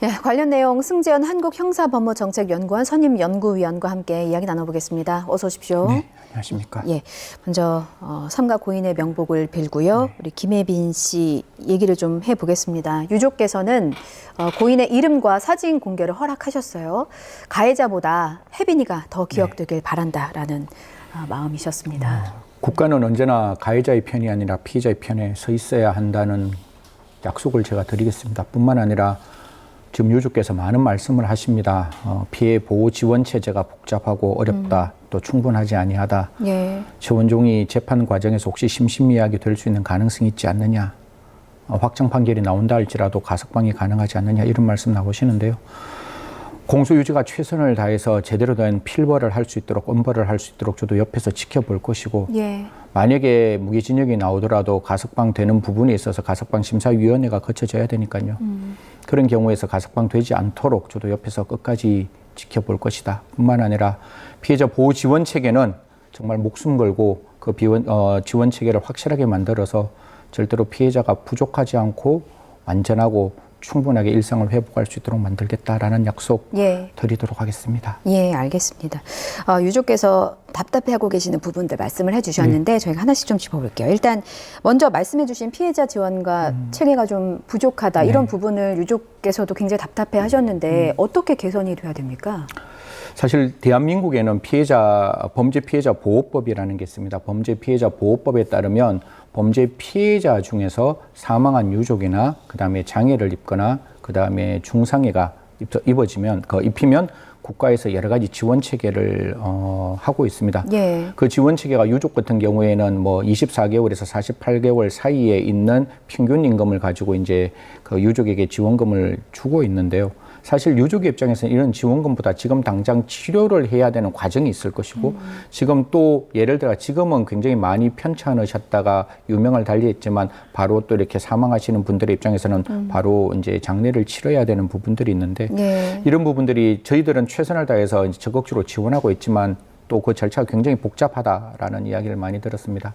네, 관련 내용 승재현 한국형사법무정책연구원 선임연구위원과 함께 이야기 나눠보겠습니다. 어서 오십시오. 네, 안녕하십니까. 예, 먼저 삼가 고인의 명복을 빌고요. 네. 우리 김혜빈 씨 얘기를 좀 해보겠습니다. 유족께서는 고인의 이름과 사진 공개를 허락하셨어요. 가해자보다 혜빈이가 더 기억되길 바란다라는 마음이셨습니다. 국가는 언제나 가해자의 편이 아니라 피해자의 편에 서 있어야 한다는 약속을 제가 드리겠습니다. 뿐만 아니라 지금 유족께서 많은 말씀을 하십니다. 피해 보호 지원 체제가 복잡하고 어렵다, 또 충분하지 아니하다. 예. 최원종이 재판 과정에서 혹시 심신미약이 될 수 있는 가능성이 있지 않느냐. 확정 판결이 나온다 할지라도 가석방이 가능하지 않느냐 이런 말씀 나오시는데요. 공소유지가 최선을 다해서 제대로 된 필벌을 할 수 있도록 엄벌을 할 수 있도록 저도 옆에서 지켜볼 것이고 예. 만약에 무기징역이 나오더라도 가석방 되는 부분에 있어서 가석방 심사위원회가 거쳐져야 되니까요. 그런 경우에서 가석방 되지 않도록 저도 옆에서 끝까지 지켜볼 것이다. 뿐만 아니라 피해자 보호 지원 체계는 정말 목숨 걸고 그 지원 체계를 확실하게 만들어서 절대로 피해자가 부족하지 않고 완전하고 충분하게 일상을 회복할 수 있도록 만들겠다라는 약속 드리도록 하겠습니다. 예, 알겠습니다. 유족께서 답답해하고 계시는 부분들 말씀을 해주셨는데 저희가 하나씩 좀 짚어볼게요. 일단 먼저 말씀해주신 피해자 지원과 체계가 좀 부족하다 이런 부분을 유족께서도 굉장히 답답해하셨는데 어떻게 개선이 돼야 됩니까? 사실 대한민국에는 범죄 피해자 보호법이라는 게 있습니다. 범죄 피해자 보호법에 따르면 범죄 피해자 중에서 사망한 유족이나 그다음에 장애를 입거나 그다음에 중상해가 입히면 국가에서 여러 가지 지원 체계를 하고 있습니다. 예. 그 지원 체계가 유족 같은 경우에는 뭐 24개월에서 48개월 사이에 있는 평균 임금을 가지고 이제 그 유족에게 지원금을 주고 있는데요. 사실 유족의 입장에서는 이런 지원금보다 지금 당장 치료를 해야 되는 과정이 있을 것이고 지금 또 예를 들어 지금은 굉장히 많이 편찮으셨다가 유명을 달리했지만 바로 또 이렇게 사망하시는 분들의 입장에서는 바로 이제 장례를 치러야 되는 부분들이 있는데 이런 부분들이 저희들은 최선을 다해서 이제 적극적으로 지원하고 있지만 또 그 절차가 굉장히 복잡하다라는 이야기를 많이 들었습니다.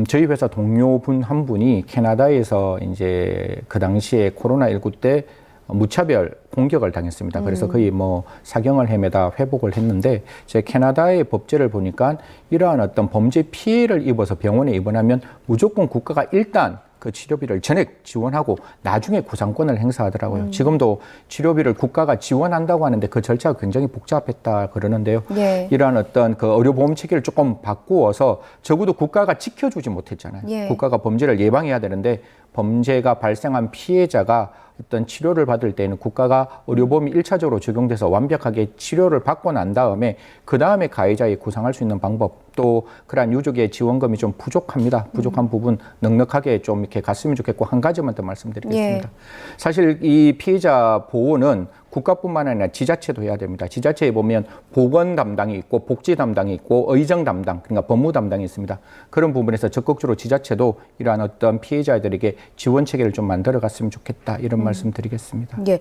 저희 회사 동료분 한 분이 캐나다에서 이제 그 당시에 코로나19 때 무차별 공격을 당했습니다. 그래서 거의 뭐 사경을 헤매다 회복을 했는데 제 캐나다의 법제를 보니까 이러한 어떤 범죄 피해를 입어서 병원에 입원하면 무조건 국가가 일단 그 치료비를 전액 지원하고 나중에 구상권을 행사하더라고요. 지금도 치료비를 국가가 지원한다고 하는데 그 절차가 굉장히 복잡했다 그러는데요. 이러한 어떤 그 의료보험 체계를 조금 바꾸어서 적어도 국가가 지켜주지 못했잖아요. 국가가 범죄를 예방해야 되는데 범죄가 발생한 피해자가 어떤 치료를 받을 때는 국가가 의료보험이 1차적으로 적용돼서 완벽하게 치료를 받고 난 다음에 그 다음에 가해자에 구상할 수 있는 방법 또 그러한 유족의 지원금이 좀 부족합니다. 부족한 부분 넉넉하게 좀 이렇게 갔으면 좋겠고 한 가지만 더 말씀드리겠습니다. 사실 이 피해자 보호는 국가뿐만 아니라 지자체도 해야 됩니다. 지자체에 보면 보건 담당이 있고 복지 담당이 있고 의정 담당, 그러니까 법무 담당이 있습니다. 그런 부분에서 적극적으로 지자체도 이러한 어떤 피해자들에게 지원 체계를 좀 만들어 갔으면 좋겠다 이런 말씀 드리겠습니다. 예.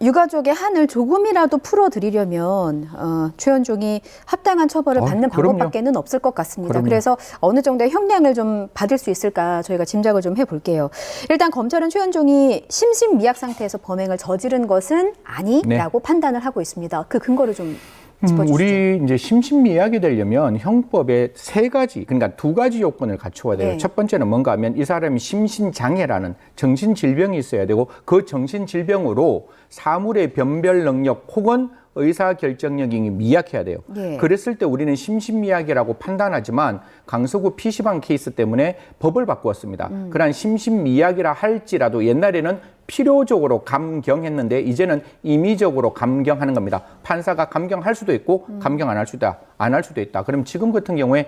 유가족의 한을 조금이라도 풀어드리려면 최원종이 합당한 처벌을 받는 방법밖에는 없을 것 같습니다. 그래서 어느 정도의 형량을 좀 받을 수 있을까 저희가 짐작을 좀 해볼게요. 일단 검찰은 최원종이 심신미약 상태에서 범행을 저지른 것은 아니라고 판단을 하고 있습니다. 그 근거를 좀 짚어주시죠. 우리 이제 심신미약이 되려면 형법에 세 가지, 그러니까 두 가지 요건을 갖추어야 돼요. 첫 번째는 뭔가 하면 이 사람이 심신장애라는 정신질병이 있어야 되고 그 정신질병으로 사물의 변별 능력 혹은 의사결정력이 미약해야 돼요. 그랬을 때 우리는 심신미약이라고 판단하지만 강서구 PC방 케이스 때문에 법을 바꾸었습니다. 그러한 심신미약이라 할지라도 옛날에는 필요적으로 감경했는데 이제는 임의적으로 감경하는 겁니다. 판사가 감경할 수도 있고 감경 안 할 수도 있다. 그럼 지금 같은 경우에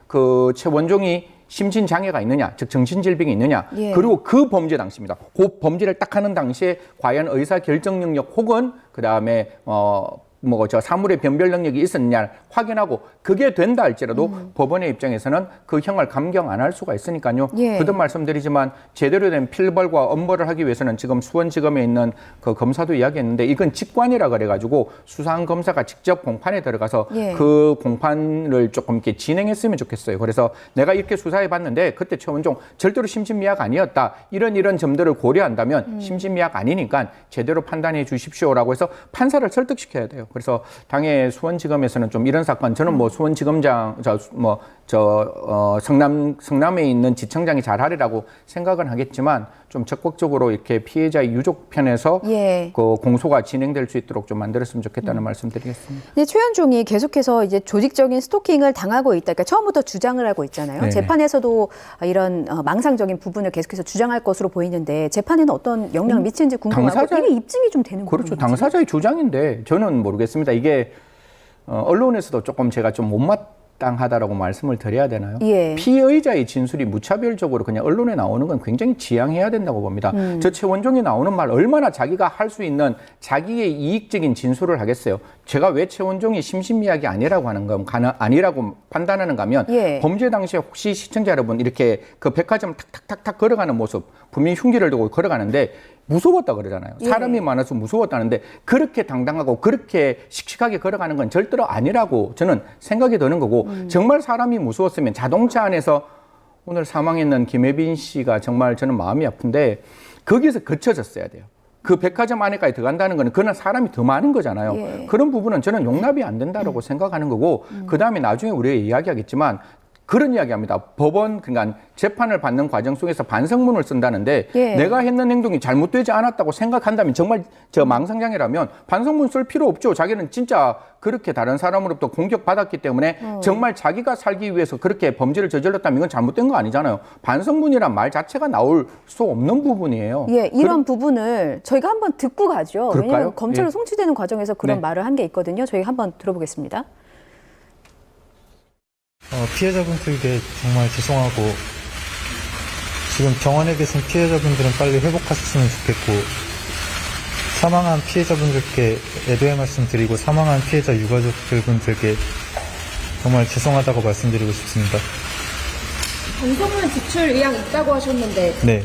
그 최원종이 심신장애가 있느냐, 즉 정신질병이 있느냐, 그리고 그 범죄 당시입니다. 그 범죄를 딱 하는 당시에 과연 의사결정 능력 혹은 그 다음에 사물의 변별 능력이 있었느냐 확인하고 그게 된다 할지라도 법원의 입장에서는 그 형을 감경 안 할 수가 있으니까요. 예. 거듭 말씀드리지만 제대로 된 필벌과 엄벌을 하기 위해서는 지금 수원지검에 있는 그 검사도 이야기했는데 이건 직관이라 그래가지고 수사한 검사가 직접 공판에 들어가서 예. 그 공판을 조금 이렇게 진행했으면 좋겠어요. 그래서 내가 이렇게 수사해봤는데 그때 최원종 절대로 심신미약 아니었다. 이런 점들을 고려한다면 심신미약 아니니까 제대로 판단해 주십시오라고 해서 판사를 설득시켜야 돼요. 그래서 당의 수원지검에서는 좀 이런 사건 저는 뭐 수원지검장 성남에 있는 지청장이 잘하리라고 생각은 하겠지만 좀 적극적으로 이렇게 피해자의 유족 편에서 예. 그 공소가 진행될 수 있도록 좀 만들었으면 좋겠다는 말씀드리겠습니다. 근데 최현종이 계속해서 이제 조직적인 스토킹을 당하고 있다. 그러니까 처음부터 주장을 하고 있잖아요. 네네. 재판에서도 이런 망상적인 부분을 계속해서 주장할 것으로 보이는데 재판에는 어떤 영향을 미치는지 궁금하고 이게 입증이 좀 되는 거죠. 그렇죠. 당사자의 주장인데 저는 모르겠습니다. 이게 언론에서도 조금 제가 좀 못마땅하다라고 말씀을 드려야 되나요? 예. 피의자의 진술이 무차별적으로 그냥 언론에 나오는 건 굉장히 지양해야 된다고 봅니다. 저 최원종이 나오는 말 얼마나 자기가 할 수 있는 자기의 이익적인 진술을 하겠어요. 제가 왜 최원종이 심신미약이 아니라고 하는 건 아니라고 판단하는가 하면 예. 범죄 당시에 혹시 시청자 여러분 이렇게 그 백화점 탁탁탁탁 걸어가는 모습 분명히 흉기를 들고 걸어가는데 무서웠다 그러잖아요. 사람이 많아서 무서웠다는데 그렇게 당당하고 그렇게 씩씩하게 걸어가는 건 절대로 아니라고 저는 생각이 드는 거고 정말 사람이 무서웠으면 자동차 안에서 오늘 사망했는 김혜빈 씨가 정말 저는 마음이 아픈데 거기서 거쳐졌어야 돼요. 그 백화점 안에까지 들어간다는 거는 그날 사람이 더 많은 거잖아요. 예. 그런 부분은 저는 용납이 안 된다라고 생각하는 거고 그다음에 나중에 우리가 이야기하겠지만 그런 이야기합니다. 법원 그러니까 재판을 받는 과정 속에서 반성문을 쓴다는데 예. 내가 했는 행동이 잘못되지 않았다고 생각한다면 정말 저 망상장애라면 반성문 쓸 필요 없죠. 자기는 진짜 그렇게 다른 사람으로부터 공격받았기 때문에 정말 자기가 살기 위해서 그렇게 범죄를 저질렀다면 이건 잘못된 거 아니잖아요. 반성문이란 말 자체가 나올 수 없는 부분이에요. 예, 이런 부분을 저희가 한번 듣고 가죠. 그럴까요? 왜냐하면 검찰로 예. 송치되는 과정에서 그런 네. 말을 한 게 있거든요. 저희가 한번 들어보겠습니다. 피해자분들께 정말 죄송하고 지금 병원에 계신 피해자분들은 빨리 회복하셨으면 좋겠고 사망한 피해자분들께 애도의 말씀 드리고 사망한 피해자 유가족들분들께 정말 죄송하다고 말씀드리고 싶습니다. 반성문 제출 의향 있다고 하셨는데 네.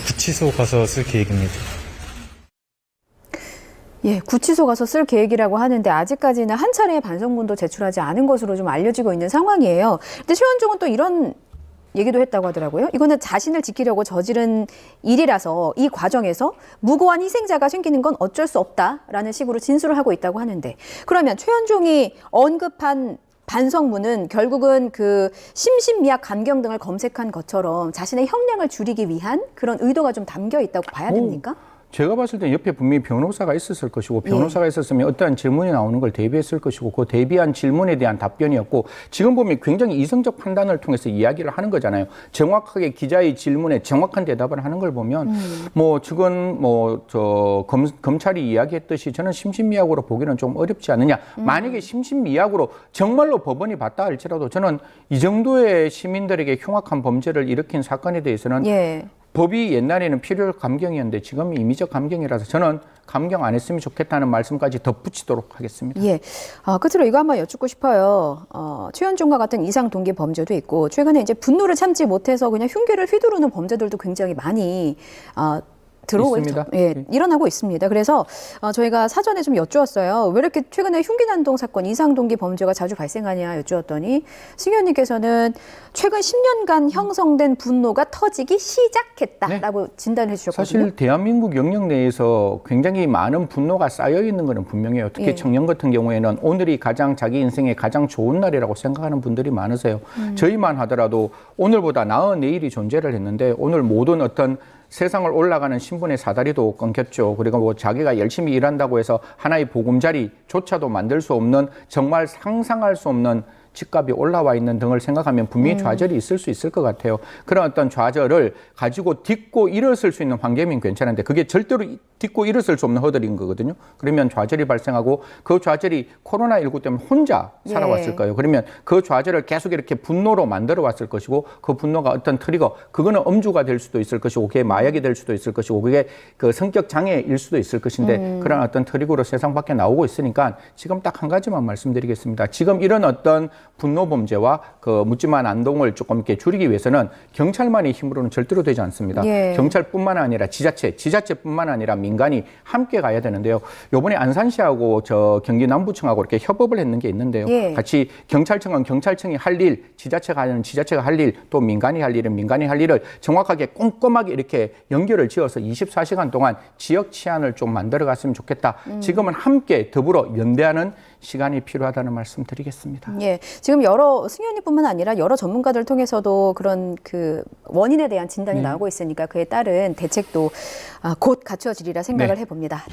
구치소 가서 쓸 계획입니다. 예, 구치소 가서 쓸 계획이라고 하는데 아직까지는 한 차례의 반성문도 제출하지 않은 것으로 좀 알려지고 있는 상황이에요. 근데 최원종은 또 이런 얘기도 했다고 하더라고요. 이거는 자신을 지키려고 저지른 일이라서 이 과정에서 무고한 희생자가 생기는 건 어쩔 수 없다라는 식으로 진술을 하고 있다고 하는데 그러면 최원종이 언급한 반성문은 결국은 그 심신미약 감경 등을 검색한 것처럼 자신의 형량을 줄이기 위한 그런 의도가 좀 담겨 있다고 봐야 됩니까? 제가 봤을 때 옆에 분명히 변호사가 있었을 것이고 변호사가 있었으면 어떠한 질문이 나오는 걸 대비했을 것이고 그 대비한 질문에 대한 답변이었고 지금 보면 굉장히 이성적 판단을 통해서 이야기를 하는 거잖아요. 정확하게 기자의 질문에 정확한 대답을 하는 걸 보면 지금 검찰이 이야기했듯이 저는 심신미약으로 보기는 좀 어렵지 않느냐. 만약에 심신미약으로 정말로 법원이 봤다 할지라도 저는 이 정도의 시민들에게 흉악한 범죄를 일으킨 사건에 대해서는 예. 법이 옛날에는 필요적 감경이었는데 지금 임의적 감경이라서 저는 감경 안 했으면 좋겠다는 말씀까지 덧붙이도록 하겠습니다. 예. 끝으로 이거 한번 여쭙고 싶어요. 최현종과 같은 이상 동기 범죄도 있고 최근에 이제 분노를 참지 못해서 그냥 흉기를 휘두르는 범죄들도 굉장히 많이 들어오고 있습니다. 예, 일어나고 있습니다. 그래서 저희가 사전에 좀 여쭈었어요. 왜 이렇게 최근에 흉기 난동 사건, 이상 동기 범죄가 자주 발생하냐 여쭈었더니 승 의원님께서는 최근 10년간 형성된 분노가 터지기 시작했다라고 진단해 주셨거든요. 사실 대한민국 영역 내에서 굉장히 많은 분노가 쌓여 있는 것은 분명해요. 특히 예. 청년 같은 경우에는 오늘이 가장 자기 인생의 가장 좋은 날이라고 생각하는 분들이 많으세요. 저희만 하더라도 오늘보다 나은 내일이 존재를 했는데 오늘 모든 어떤 세상을 올라가는 신분의 사다리도 끊겼죠. 그리고 자기가 열심히 일한다고 해서 하나의 보금자리조차도 만들 수 없는 정말 상상할 수 없는 집값이 올라와 있는 등을 생각하면 분명히 좌절이 있을 수 있을 것 같아요. 그런 어떤 좌절을 가지고 딛고 일어설 수 있는 환경이면 괜찮은데 그게 절대로 딛고 일어설 수 없는 허들인 거거든요. 그러면 좌절이 발생하고 그 좌절이 코로나19 때문에 혼자 살아왔을 거예요. 그러면 그 좌절을 계속 이렇게 분노로 만들어 왔을 것이고 그 분노가 어떤 트리거, 그거는 음주가 될 수도 있을 것이고 그게 마약이 될 수도 있을 것이고 그게 그 성격 장애일 수도 있을 것인데 그런 어떤 트리거로 세상 밖에 나오고 있으니까 지금 딱 한 가지만 말씀드리겠습니다. 지금 이런 어떤 분노 범죄와 그 묻지마 난동을 조금 이렇게 줄이기 위해서는 경찰만의 힘으로는 절대로 되지 않습니다. 예. 경찰뿐만 아니라 지자체뿐만 아니라 민간이 함께 가야 되는데요. 요번에 안산시하고 저 경기 남부청하고 이렇게 협업을 했는 게 있는데요. 예. 같이 경찰청은 경찰청이 할 일, 지자체가 하는 지자체가 할 일, 또 민간이 할 일은 민간이 할 일을 정확하게 꼼꼼하게 이렇게 연결을 지어서 24시간 동안 지역 치안을 좀 만들어 갔으면 좋겠다. 지금은 함께 더불어 연대하는 시간이 필요하다는 말씀 드리겠습니다. 예, 지금 여러 승현이뿐만 아니라 여러 전문가들 통해서도 그런 그 원인에 대한 진단이 나오고 있으니까 그에 따른 대책도 곧 갖추어지리라 생각을 해봅니다.